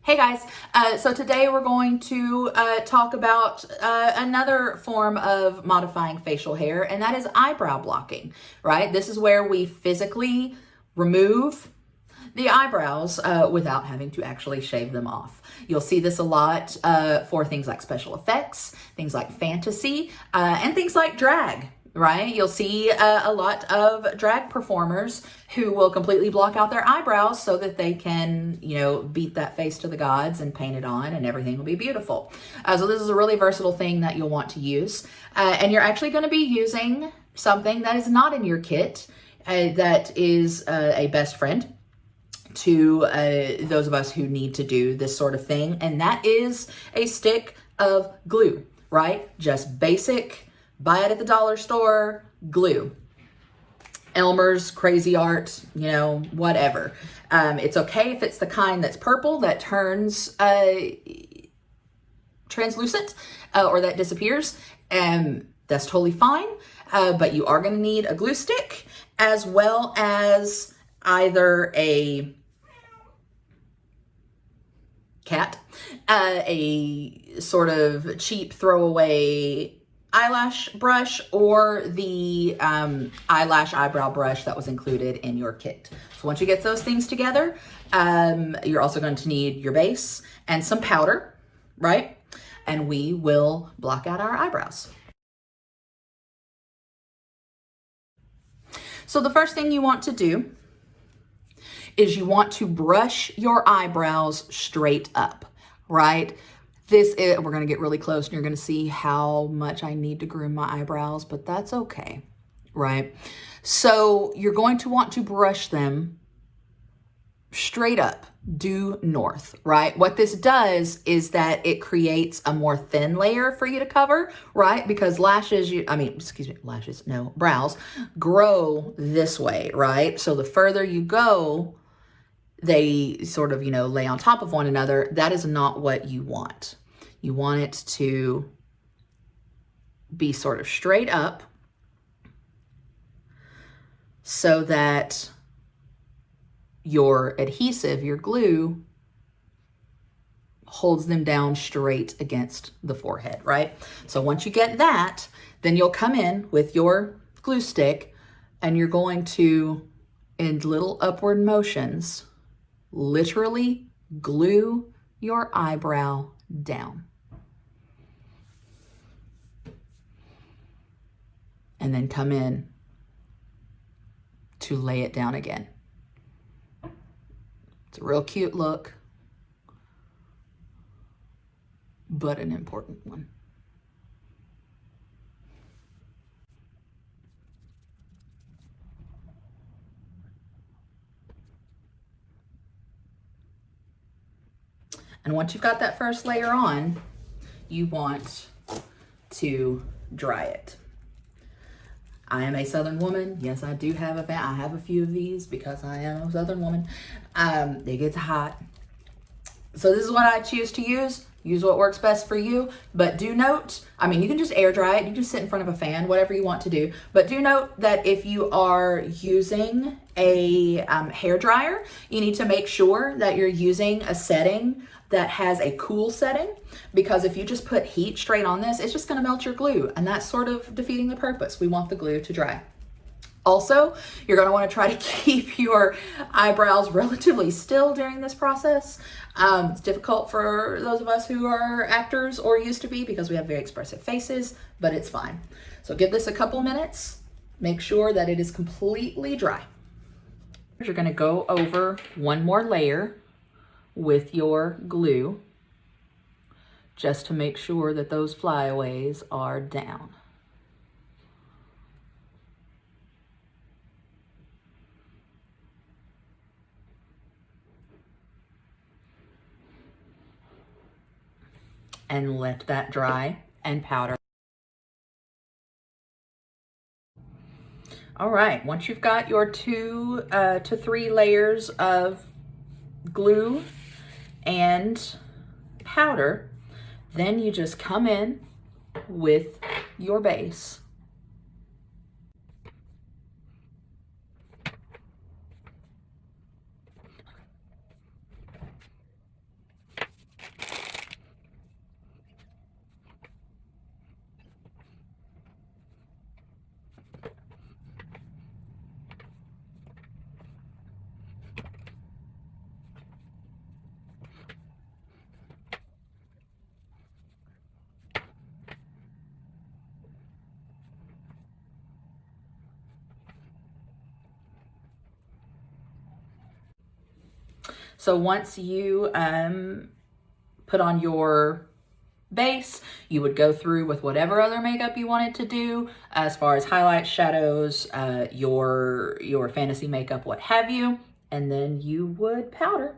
Hey guys, so today we're going to talk about another form of modifying facial hair, and that is eyebrow blocking, right? This is where we physically remove the eyebrows without having to actually shave them off. You'll see this a lot for things like special effects, things like fantasy, and things like drag. Right? You'll see a lot of drag performers who will completely block out their eyebrows so that they can, beat that face to the gods and paint it on and everything will be beautiful. So this is a really versatile thing that you'll want to use. And you're actually going to be using something that is not in your kit that is a best friend to those of us who need to do this sort of thing. And that is a stick of glue, right? Just basic, buy it at the dollar store, glue. Elmer's, Crazy Art, whatever. It's okay if it's the kind that's purple that turns translucent or that disappears. That's totally fine. But you are going to need a glue stick as well as either a cat, a sort of cheap throwaway eyelash brush, or the eyelash eyebrow brush that was included in your kit. So once you get those things together, you're also going to need your base and some powder, right? And we will block out our eyebrows. So the first thing you want to do is you want to brush your eyebrows straight up, right? We're going to get really close and you're going to see how much I need to groom my eyebrows, but that's okay, right? So you're going to want to brush them straight up, due north, right? What this does is that it creates a more thin layer for you to cover, right? Because brows grow this way, right? So the further you go, they sort of, lay on top of one another. That is not what you want. You want it to be sort of straight up so that your adhesive, your glue, holds them down straight against the forehead, right? So once you get that, then you'll come in with your glue stick and you're going to, in little upward motions, literally glue your eyebrow down. And then come in to lay it down again. It's a real cute look, but an important one. And once you've got that first layer on, you want to dry it. I am a Southern woman. Yes, I do have I have a few of these because I am a Southern woman. It gets hot. So this is what I choose to use. Use what works best for you. But do note, you can just air dry it. You can just sit in front of a fan, whatever you want to do. But do note that if you are using a hair dryer, you need to make sure that you're using a setting that has a cool setting, because if you just put heat straight on this, it's just going to melt your glue, and that's sort of defeating the purpose. We want the glue to dry. Also, you're going to want to try to keep your eyebrows relatively still during this process. It's difficult for those of us who are actors or used to be because we have very expressive faces, but it's fine. So give this a couple minutes. Make sure that it is completely dry. You're going to go over one more layer with your glue just to make sure that those flyaways are down. And let that dry and powder. All right, once you've got your 2 to 3 layers of glue and powder, then you just come in with your base. So once you put on your base, you would go through with whatever other makeup you wanted to do as far as highlights, shadows, your fantasy makeup, what have you, and then you would powder.